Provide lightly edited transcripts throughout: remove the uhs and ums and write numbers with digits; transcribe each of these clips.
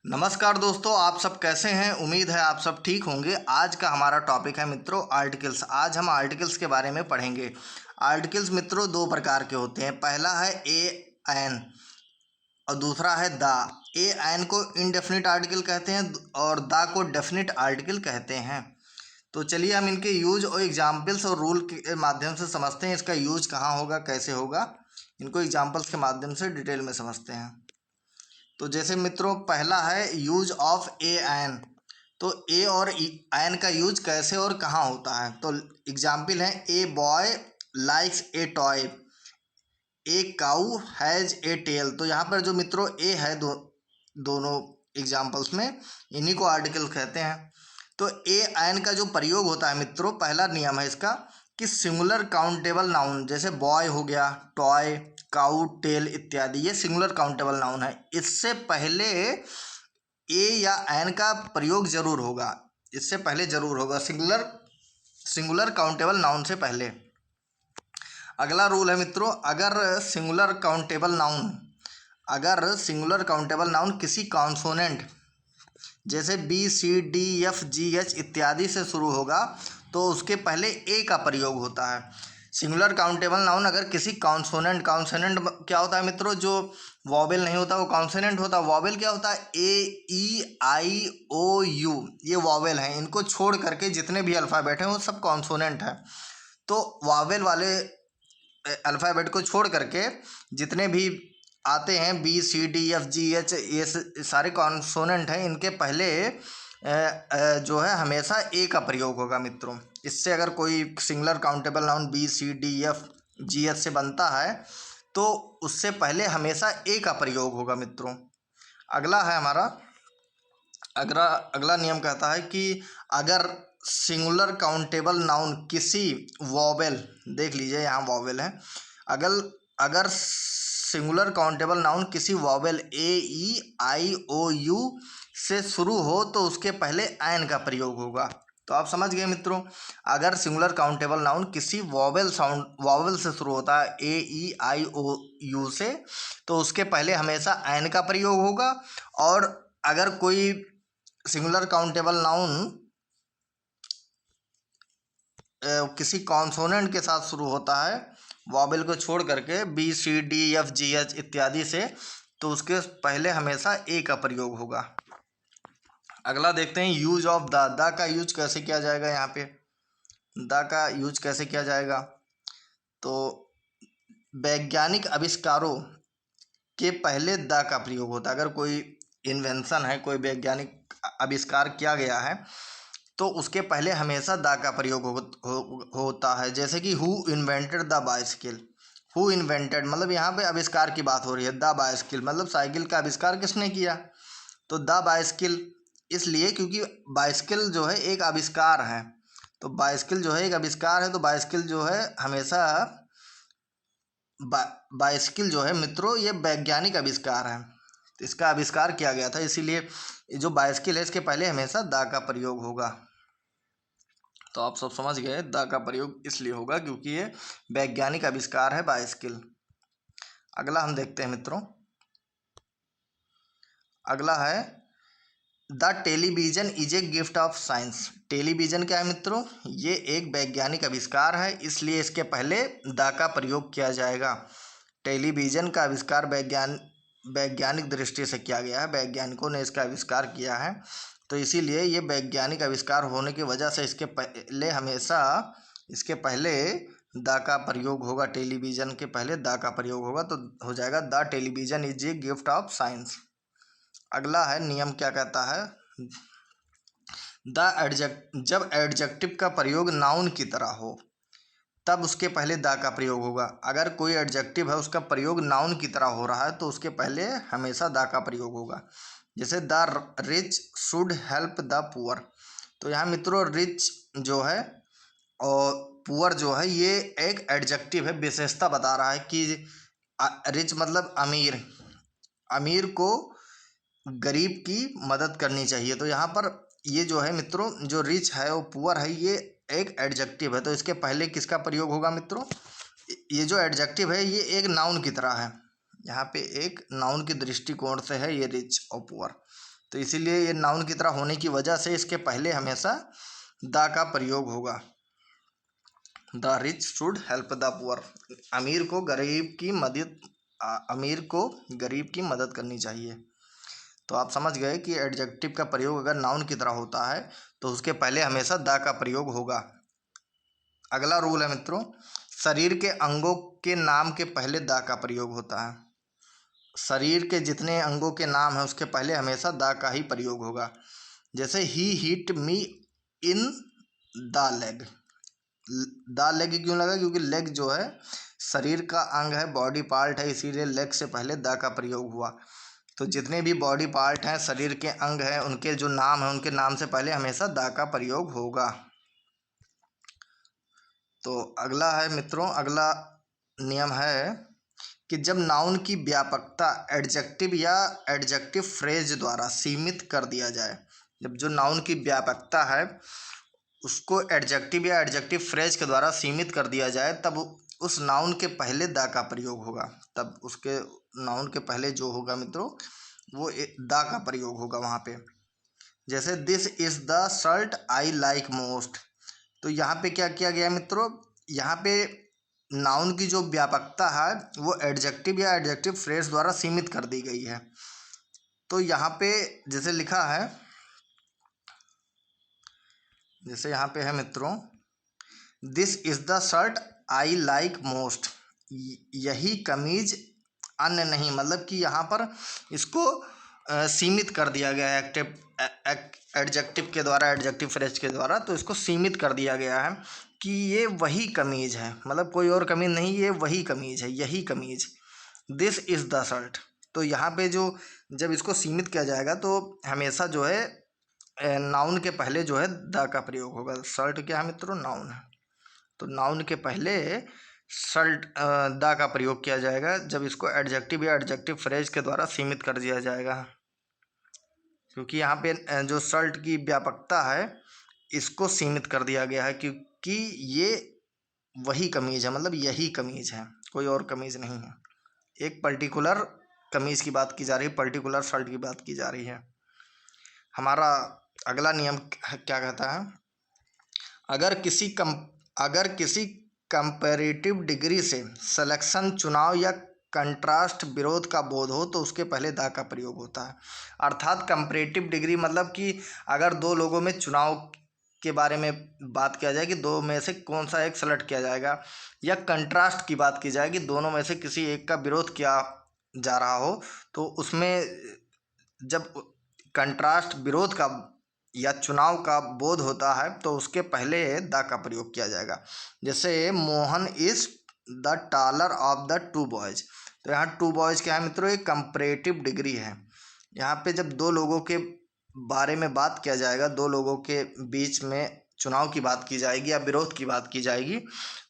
नमस्कार दोस्तों, आप सब कैसे हैं। उम्मीद है आप सब ठीक होंगे। आज का हमारा टॉपिक है मित्रों आर्टिकल्स। आज हम आर्टिकल्स के बारे में पढ़ेंगे। आर्टिकल्स मित्रों दो प्रकार के होते हैं। पहला है ए एन और दूसरा है द। ए एन को इनडेफिनिट आर्टिकल कहते हैं और द को डेफिनिट आर्टिकल कहते हैं। तो चलिए हम इनके यूज और एग्जाम्पल्स और रूल के माध्यम से समझते हैं। इसका यूज कहाँ होगा, कैसे होगा, इनको एग्जाम्पल्स के माध्यम से डिटेल में समझते हैं। तो जैसे मित्रों पहला है यूज ऑफ ए एन। तो ए और एन का यूज कैसे और कहाँ होता है। तो एग्जाम्पल है a boy likes a toy, a cow has a tail. तो यहाँ पर जो मित्रों ए है दोनों एग्जाम्पल्स में, इन्हीं को आर्टिकल कहते हैं। तो ए एन का जो प्रयोग होता है मित्रों, पहला नियम है इसका कि सिंगुलर काउंटेबल नाउन जैसे बॉय हो गया, टॉय, काऊ, टेल इत्यादि, ये सिंगुलर काउंटेबल नाउन है। इससे पहले ए या एन का प्रयोग जरूर होगा, इससे पहले जरूर होगा, सिंगुलर काउंटेबल नाउन से पहले। अगला रूल है मित्रों, अगर सिंगुलर काउंटेबल नाउन किसी कॉन्सोनेंट जैसे B C D F G H इत्यादि से शुरू होगा तो उसके पहले ए का प्रयोग होता है। सिंगुलर काउंटेबल नाउन अगर किसी कॉन्सोनेंट क्या होता है मित्रों, जो वॉवेल नहीं होता वो कॉन्सोनेंट होता है। वॉवेल क्या होता है, ए ई आई ओ यू, ये वॉवेल हैं। इनको छोड़ करके जितने भी अल्फ़ाबेट हैं वो सब कॉन्सोनेंट हैं। तो वॉवेल वाले अल्फ़ाबेट को छोड़ करके जितने भी आते हैं B C D F G H, ये सारे कॉन्सोनेंट हैं। इनके पहले जो है हमेशा ए का प्रयोग होगा मित्रों। इससे अगर कोई singular countable noun B C D F G H से बनता है तो उससे पहले हमेशा ए का प्रयोग होगा मित्रों। अगला है हमारा अगला नियम कहता है कि अगर सिंगुलर काउंटेबल नाउन किसी वॉवेल, देख लीजिए यहाँ वॉवेल है, अगर सिंगुलर काउंटेबल नाउन किसी vowel A E I O U से शुरू हो तो उसके पहले एन का प्रयोग होगा। तो आप समझ गए मित्रों, अगर सिंगुलर काउंटेबल नाउन किसी वॉवेल से शुरू होता है ए ई आई ओ यू से, तो उसके पहले हमेशा एन का प्रयोग होगा। और अगर कोई सिंगुलर काउंटेबल नाउन किसी कॉन्सोनेंट के साथ शुरू होता है वॉवेल को छोड़ करके B C D F G H इत्यादि से, तो उसके पहले हमेशा ए का प्रयोग होगा। अगला देखते हैं यूज ऑफ द का यूज कैसे किया जाएगा। यहाँ पे द का यूज कैसे किया जाएगा, तो वैज्ञानिक आविष्कारों के पहले द का प्रयोग होता है। अगर कोई इन्वेंशन है, कोई वैज्ञानिक आविष्कार किया गया है तो उसके पहले हमेशा द का प्रयोग होता है। जैसे कि who invented the bicycle, who invented मतलब यहाँ पे आविष्कार की बात हो रही है। द बाइसिकल मतलब साइकिल का आविष्कार किसने किया, तो द बाइसिकल इसलिए क्योंकि बाइसिकल जो है एक आविष्कार है। तो बाइसिकल जो है एक आविष्कार है, तो बाइसिकल जो है हमेशा बाइसिकल जो है मित्रों ये वैज्ञानिक आविष्कार है, तो इसका आविष्कार किया गया था, इसीलिए जो बाइसिकल है इसके पहले हमेशा द का प्रयोग होगा। तो आप सब समझ गए, द का प्रयोग इसलिए होगा क्योंकि ये वैज्ञानिक आविष्कार है बाइसिकल। अगला हम देखते हैं मित्रों, अगला है the television is a gift of science. Television क्या है मित्रों, ये एक वैज्ञानिक आविष्कार है, इसलिए इसके पहले द का प्रयोग किया जाएगा। टेलीविजन का आविष्कार वैज्ञानिक दृष्टि से किया गया है, वैज्ञानिकों ने इसका आविष्कार किया है, तो इसीलिए ये वैज्ञानिक आविष्कार होने की वजह से इसके पहले द का प्रयोग होगा। टेलीविजन के पहले द का प्रयोग होगा, तो हो जाएगा the television is a gift of science. अगला है नियम क्या कहता है, जब एडजेक्टिव का प्रयोग नाउन की तरह हो तब उसके पहले द का प्रयोग होगा। अगर कोई एडजेक्टिव है उसका प्रयोग नाउन की तरह हो रहा है तो उसके पहले हमेशा द का प्रयोग होगा। जैसे the rich should help the poor. तो यहाँ मित्रों रिच जो है और पुअर जो है ये एक एडजेक्टिव है, विशेषता बता रहा है कि रिच मतलब अमीर, अमीर को गरीब की मदद करनी चाहिए। तो यहाँ पर ये जो है मित्रों, जो रिच है वो पुअर है, ये एक एडजेक्टिव है, तो इसके पहले किसका प्रयोग होगा मित्रों, ये जो एडजेक्टिव है ये एक नाउन की तरह है। यहाँ पे एक नाउन के दृष्टिकोण से है ये रिच और पुअर, तो इसीलिए ये नाउन की तरह होने की वजह से इसके पहले हमेशा द का प्रयोग होगा। The rich should help the poor, अमीर को गरीब की मदद करनी चाहिए। तो आप समझ गए कि एडजेक्टिव का प्रयोग अगर नाउन की तरह होता है तो उसके पहले हमेशा द का प्रयोग होगा। अगला रूल है मित्रों, शरीर के अंगों के नाम के पहले द का प्रयोग होता है। शरीर के जितने अंगों के नाम हैं उसके पहले हमेशा द का ही प्रयोग होगा। जैसे ही hit me in the leg, the leg क्यों लगा? क्योंकि लेग जो है शरीर का अंग है, बॉडी पार्ट है, इसीलिए लेग से पहले द का प्रयोग हुआ। तो जितने भी बॉडी पार्ट हैं, शरीर के अंग हैं, उनके जो नाम हैं उनके नाम से पहले हमेशा द का प्रयोग होगा। तो अगला है मित्रों, अगला नियम है कि जब नाउन की व्यापकता एडजेक्टिव या एडजेक्टिव फ्रेज द्वारा सीमित कर दिया जाए, जब जो नाउन की व्यापकता है उसको एडजेक्टिव या एडजेक्टिव फ्रेज के द्वारा सीमित कर दिया जाए, तब उस नाउन के पहले द का प्रयोग होगा। तब उसके नाउन के पहले जो होगा मित्रों वो द का प्रयोग होगा वहाँ पे। जैसे this is the shirt I like most, तो यहाँ पे क्या किया गया मित्रों, यहाँ पे नाउन की जो व्यापकता है वो एडजेक्टिव या एडजेक्टिव फ्रेज द्वारा सीमित कर दी गई है। तो यहाँ पे जैसे लिखा है, जैसे यहाँ पे है मित्रों, this is the shirt I like most, यही कमीज अन्य नहीं, मतलब कि यहाँ पर इसको सीमित कर दिया गया है एडजेक्टिव के द्वारा, एडजेक्टिव फ्रेज के द्वारा। तो इसको सीमित कर दिया गया है कि ये वही कमीज़ है, मतलब कोई और कमीज़ नहीं, ये वही कमीज़ है, यही कमीज़। दिस इज़ द शर्ट, तो यहाँ पे जो जब इसको सीमित किया जाएगा तो हमेशा जो है नाउन के पहले जो है द का प्रयोग होगा। शर्ट क्या है मित्रों? नाउन है। तो नाउन के पहले शर्ट द का प्रयोग किया जाएगा जब इसको एडजेक्टिव या एडजेक्टिव फ्रेज के द्वारा सीमित कर दिया जाएगा। क्योंकि यहाँ पे जो शर्ट की व्यापकता है इसको सीमित कर दिया गया है, क्योंकि ये वही कमीज़ है, मतलब यही कमीज़ है, कोई और कमीज़ नहीं है। एक पर्टिकुलर कमीज़ की बात की जा रही है, पर्टिकुलर शर्ट की बात की जा रही है। हमारा अगला नियम क्या कहता है, अगर किसी कंपैरेटिव डिग्री से सिलेक्शन, चुनाव या कंट्रास्ट विरोध का बोध हो तो उसके पहले द का प्रयोग होता है। अर्थात कंपैरेटिव डिग्री मतलब कि अगर दो लोगों में चुनाव के बारे में बात किया जाए कि दो में से कौन सा एक सेलेक्ट किया जाएगा, या कंट्रास्ट की बात की जाए कि दोनों में से किसी एक का विरोध किया जा रहा हो, तो उसमें जब कंट्रास्ट, विरोध का या चुनाव का बोध होता है तो उसके पहले द का प्रयोग किया जाएगा। जैसे Mohan is the taller of the two boys, तो यहाँ टू बॉयज क्या है मित्रों? एक कंपैरेटिव डिग्री है। यहाँ पे जब दो लोगों के बारे में बात किया जाएगा, दो लोगों के बीच में चुनाव की बात की जाएगी या विरोध की बात की जाएगी,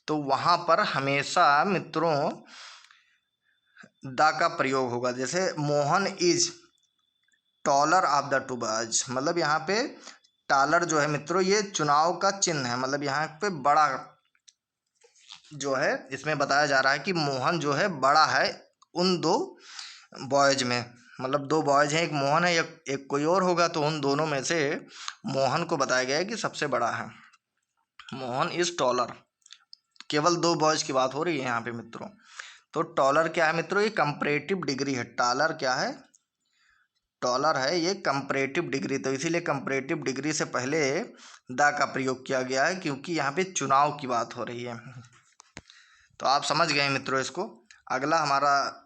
तो वहाँ पर हमेशा मित्रों द का प्रयोग होगा। जैसे Mohan is taller of the two boys, मतलब यहाँ पे टालर जो है मित्रों ये चुनाव का चिन्ह है, मतलब यहाँ पे बड़ा जो है इसमें बताया जा रहा है कि मोहन जो है बड़ा है उन दो बॉयज में, मतलब दो बॉयज हैं, एक मोहन है एक कोई और होगा, तो उन दोनों में से मोहन को बताया गया है कि सबसे बड़ा है। मोहन इज टॉलर, केवल दो बॉयज की बात हो रही है यहाँ पे मित्रों। तो टॉलर क्या है मित्रों? ये कंपैरेटिव डिग्री है। टालर क्या है? टॉलर है ये कंपैरेटिव डिग्री, तो इसीलिए कंपैरेटिव डिग्री से पहले द का प्रयोग किया गया है क्योंकि यहाँ पे चुनाव की बात हो रही है। तो आप समझ गए मित्रों इसको। अगला हमारा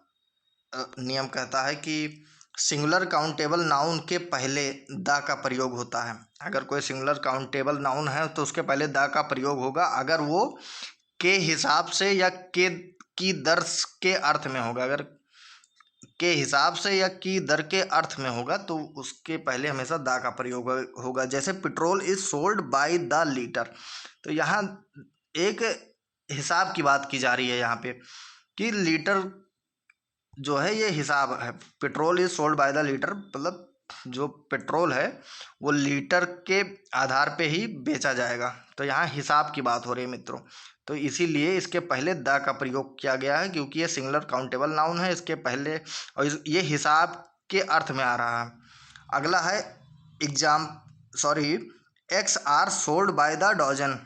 नियम कहता है कि सिंगुलर काउंटेबल नाउन के पहले द का प्रयोग होता है। अगर कोई सिंगुलर काउंटेबल नाउन है तो उसके पहले द का प्रयोग होगा अगर वो के हिसाब से या के की दर के अर्थ में होगा। अगर के हिसाब से या की दर के अर्थ में होगा तो उसके पहले हमेशा द का प्रयोग होगा। जैसे petrol is sold by the litre, तो यहाँ एक हिसाब की बात की जा रही है यहाँ पे कि लीटर जो है ये हिसाब है। Petrol is sold by the litre, मतलब जो पेट्रोल है वो लीटर के आधार पे ही बेचा जाएगा। तो यहाँ हिसाब की बात हो रही है मित्रों, तो इसीलिए इसके पहले द का प्रयोग किया गया है क्योंकि ये सिंगुलर काउंटेबल नाउन है। इसके पहले और ये हिसाब के अर्थ में आ रहा है। अगला है eggs are sold by the dozen.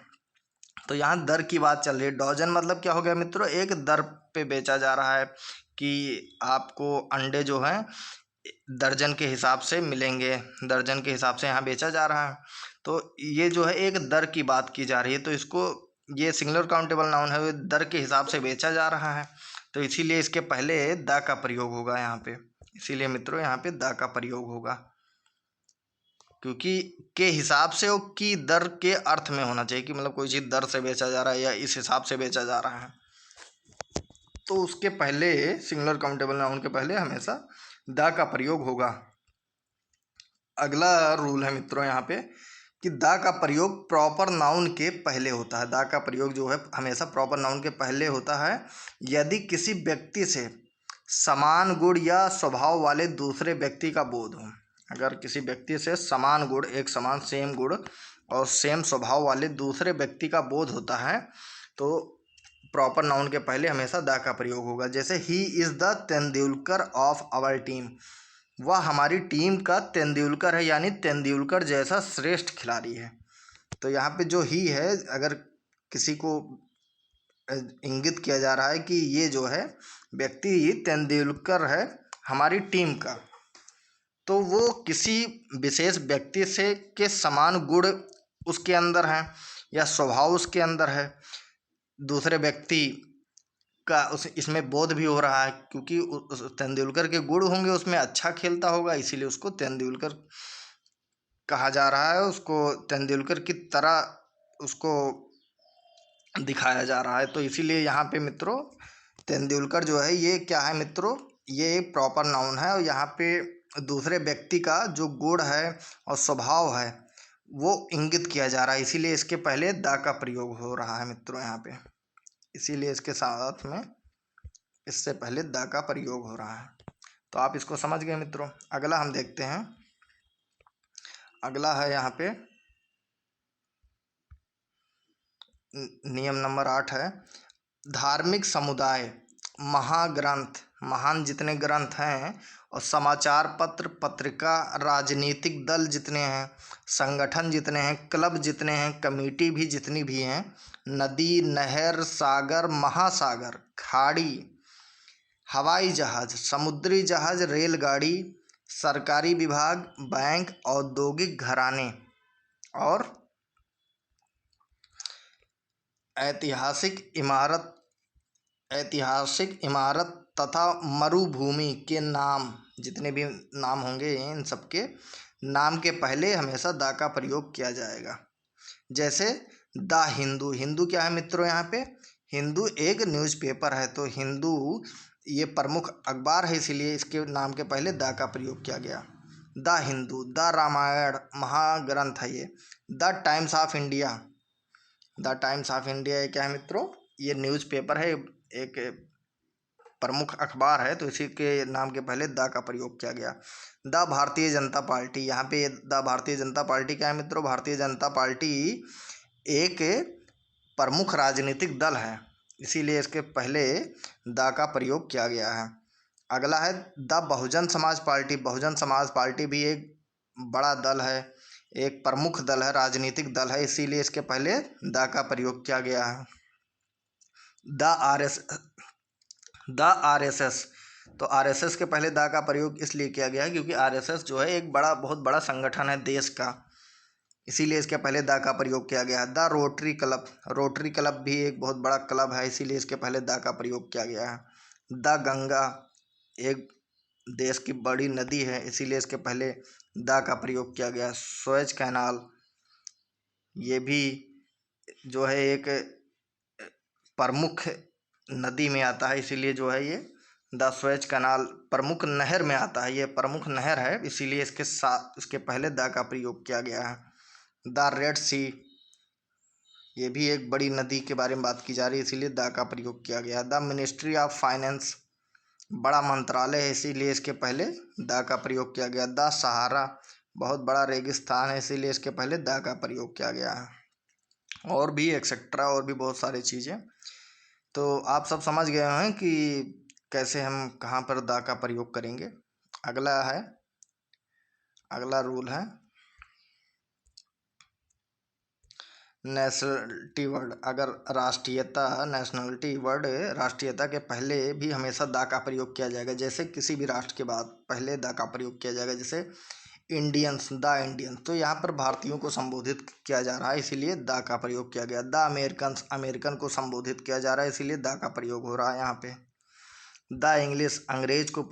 तो यहाँ दर की बात चल रही है। डॉजन मतलब क्या हो गया मित्रों, एक दर पे बेचा जा रहा है कि आपको अंडे जो हैं दर्जन के हिसाब से मिलेंगे, दर्जन के हिसाब से यहाँ बेचा जा रहा है। तो ये जो है एक दर की बात की जा रही है, तो इसको ये सिंगुलर काउंटेबल नाउन है, दर के हिसाब से बेचा जा रहा है, तो इसीलिए इसके पहले द का प्रयोग होगा यहाँ पे। इसीलिए मित्रों यहाँ पे द का प्रयोग होगा, क्योंकि के हिसाब से और की दर के अर्थ में होना चाहिए कि मतलब कोई चीज़ दर से बेचा जा रहा है या इस हिसाब से बेचा जा रहा है, तो उसके पहले सिंगुलर काउंटेबल नाउन के पहले हमेशा द का प्रयोग होगा। अगला रूल है मित्रों यहाँ पे कि द का प्रयोग प्रॉपर नाउन के पहले होता है। द का प्रयोग जो है हमेशा प्रॉपर नाउन के पहले होता है यदि किसी व्यक्ति से समान गुण या स्वभाव वाले दूसरे व्यक्ति का बोध हो। अगर किसी व्यक्ति से समान गुण, एक समान सेम गुण और सेम स्वभाव वाले दूसरे व्यक्ति का बोध होता है तो प्रॉपर नाउन के पहले हमेशा द का प्रयोग होगा। जैसे he is the Tendulkar of our team, वह हमारी टीम का तेंदुलकर है, यानी तेंदुलकर जैसा श्रेष्ठ खिलाड़ी है। तो यहाँ पे जो ही है, अगर किसी को इंगित किया जा रहा है कि ये जो है व्यक्ति तेंदुलकर है हमारी टीम का, तो वो किसी विशेष व्यक्ति से के समान गुण उसके अंदर हैं या स्वभाव उसके अंदर है, दूसरे व्यक्ति का उस इसमें बोध भी हो रहा है, क्योंकि उस तेंदुलकर के गुण होंगे, उसमें अच्छा खेलता होगा, इसीलिए उसको तेंदुलकर कहा जा रहा है, उसको तेंदुलकर की तरह उसको दिखाया जा रहा है। तो इसीलिए यहाँ पे मित्रों तेंदुलकर जो है ये क्या है मित्रों, ये एक प्रॉपर नाउन है और यहाँ पे दूसरे व्यक्ति का जो गुण है और स्वभाव है वो इंगित किया जा रहा है, इसीलिए इसके पहले द का प्रयोग हो रहा है मित्रों यहाँ पे। इसीलिए इसके साथ में इससे पहले द का प्रयोग हो रहा है। तो आप इसको समझ गए मित्रों। अगला हम देखते हैं, अगला है यहाँ पे नियम नंबर 8 है धार्मिक समुदाय, महाग्रंथ, महान जितने ग्रंथ हैं और समाचार पत्र, पत्रिका, राजनीतिक दल जितने हैं, संगठन जितने हैं, क्लब जितने हैं, कमेटी भी जितनी भी हैं, नदी, नहर, सागर, महासागर, खाड़ी, हवाई जहाज, समुद्री जहाज, रेलगाड़ी, सरकारी विभाग, बैंक, औद्योगिक घराने और ऐतिहासिक इमारत तथा मरुभूमि के नाम, जितने भी नाम होंगे इन सबके नाम के पहले हमेशा द का प्रयोग किया जाएगा। जैसे द हिंदू, हिंदू क्या है मित्रों यहाँ पे, हिंदू एक न्यूज़पेपर है, तो हिंदू ये प्रमुख अखबार है, इसीलिए इसके नाम के पहले द का प्रयोग किया गया। द हिंदू, द रामायण महाग्रंथ है ये। The times of India, the times of India ये क्या है मित्रों, ये न्यूज़पेपर है, एक प्रमुख अखबार है, तो इसी के नाम के पहले द का प्रयोग किया गया। द भारतीय जनता पार्टी, यहाँ पे द भारतीय जनता पार्टी क्या है मित्रों, भारतीय जनता पार्टी एक प्रमुख राजनीतिक दल है, इसीलिए इसके पहले द का प्रयोग किया गया है। अगला है the Bahujan Samaj party, Bahujan Samaj party भी एक बड़ा दल है, एक प्रमुख दल है, राजनीतिक दल है, इसीलिए इसके पहले द का प्रयोग किया गया है। द आरएसएस, तो आरएसएस के पहले द का प्रयोग इसलिए किया गया है क्योंकि आरएसएस जो है एक बहुत बड़ा संगठन है देश का, इसीलिए इसके पहले द का प्रयोग किया गया है। The rotary club, rotary club भी एक बहुत बड़ा क्लब है, इसीलिए इसके पहले द का प्रयोग किया गया है। द गंगा एक देश की बड़ी नदी है, इसीलिए इसके पहले द का प्रयोग किया गया। सुएज कैनाल ये भी जो है एक प्रमुख नदी में आता है, इसीलिए जो है ये द सुएज कैनाल प्रमुख नहर में आता है, ये प्रमुख नहर है, इसीलिए इसके पहले द का प्रयोग किया गया है। द रेड सी ये भी एक बड़ी नदी के बारे में बात की जा रही है, इसीलिए द का प्रयोग किया गया। द मिनिस्ट्री ऑफ फाइनेंस बड़ा मंत्रालय है, इसीलिए इसके पहले द का प्रयोग किया गया। द सहारा बहुत बड़ा रेगिस्तान है, इसीलिए इसके पहले द का प्रयोग किया गया है। और भी एक्सेट्रा और भी बहुत सारी चीज़ें, तो आप सब समझ गए हैं कि कैसे हम कहाँ पर द का प्रयोग करेंगे। अगला है अगला रूल है नेशनलिटी वर्ड। अगर राष्ट्रीयता, नेशनलिटी वर्ड राष्ट्रीयता के पहले भी हमेशा दा का प्रयोग किया जाएगा। जैसे किसी भी राष्ट्र के बाद पहले दा का प्रयोग किया जाएगा। जैसे इंडियंस, द इंडियंस, तो यहाँ पर भारतीयों को संबोधित किया जा रहा है, इसीलिए दा का प्रयोग किया गया। द अमेरिकन्स, अमेरिकन को संबोधित किया जा रहा है, इसीलिए दा का प्रयोग हो रहा है यहाँ पे। द इंग्लिश, अंग्रेज को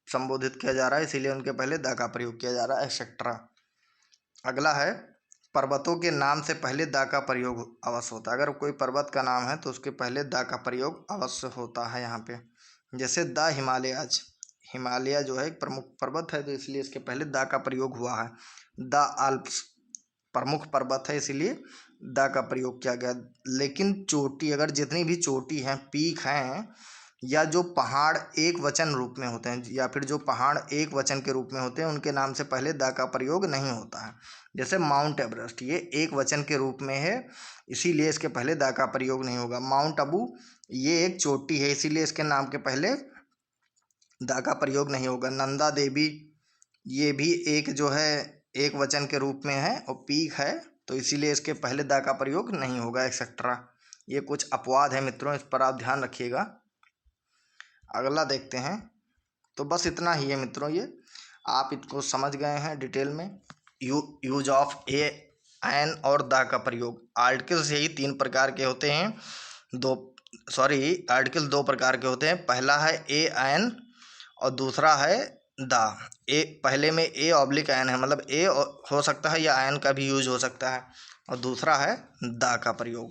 संबोधित किया जा रहा है, इसीलिए उनके पहले दा का प्रयोग किया जा रहा है, एक्सेट्रा। अगला है पर्वतों के नाम से पहले दा का प्रयोग अवश्य होता है। अगर कोई पर्वत का नाम है तो उसके पहले दा का प्रयोग अवश्य होता है यहाँ पे। जैसे द हिमालयाज, हिमालय जो है एक प्रमुख पर्वत है, तो इसलिए इसके पहले दा का प्रयोग हुआ है। द आल्प्स प्रमुख पर्वत है, इसीलिए दा का प्रयोग किया गया। लेकिन चोटी, अगर जितनी भी चोटी हैं, पीक हैं, या जो पहाड़ एक वचन रूप में होते हैं, या फिर जो पहाड़ एक वचन के रूप में होते हैं, उनके नाम से पहले दा का प्रयोग नहीं होता है। जैसे माउंट एवरेस्ट, ये एक वचन के रूप में है, इसीलिए इसके पहले दा का प्रयोग नहीं होगा। माउंट अबू, ये एक चोटी है, इसीलिए इसके नाम के पहले दा का प्रयोग नहीं होगा। नंदा देवी, ये भी एक जो है एक वचन के रूप में है और पीक है, तो इसीलिए इसके पहले दा का प्रयोग नहीं होगा, एक्सेट्रा। ये कुछ अपवाद है मित्रों, इस पर आप ध्यान रखिएगा। अगला देखते हैं। तो बस इतना ही है मित्रों, ये आप इसको समझ गए हैं डिटेल में। यूज ऑफ ए, एन और द का प्रयोग। आर्टिकल्स यही 3 प्रकार के होते हैं। आर्टिकल 2 प्रकार के होते हैं। पहला है ए एन और दूसरा है द। ए पहले में ए ऑब्लिक एन है, मतलब ए हो सकता है या एन का भी यूज हो सकता है, और दूसरा है द का प्रयोग।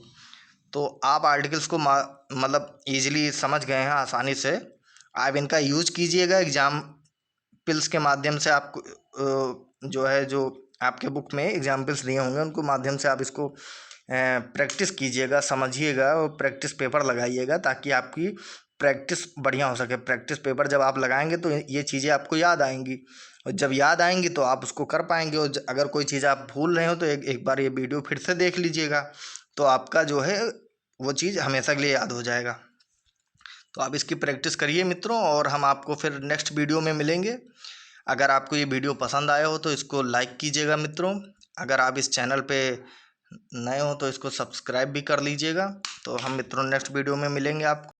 तो आप आर्टिकल्स को मतलब ईजिली समझ गए हैं, आसानी से। आप इनका यूज कीजिएगा एग्जाम्पल्स के माध्यम से। आपको जो है, जो आपके बुक में एग्जाम्पल्स दिए होंगे, उनको माध्यम से आप इसको प्रैक्टिस कीजिएगा, समझिएगा और प्रैक्टिस पेपर लगाइएगा, ताकि आपकी प्रैक्टिस बढ़िया हो सके। प्रैक्टिस पेपर जब आप लगाएंगे तो ये चीज़ें आपको याद आएंगी, और जब याद आएंगी तो आप उसको कर पाएंगे। और अगर कोई चीज़ आप भूल रहे हो तो एक बार ये वीडियो फिर से देख लीजिएगा, तो आपका जो है वो चीज़ हमेशा के लिए याद हो जाएगा। तो आप इसकी प्रैक्टिस करिए मित्रों, और हम आपको फिर नेक्स्ट वीडियो में मिलेंगे। अगर आपको ये वीडियो पसंद आया हो तो इसको लाइक कीजिएगा मित्रों। अगर आप इस चैनल पे नए हो तो इसको सब्सक्राइब भी कर लीजिएगा। तो हम मित्रों नेक्स्ट वीडियो में मिलेंगे आपको।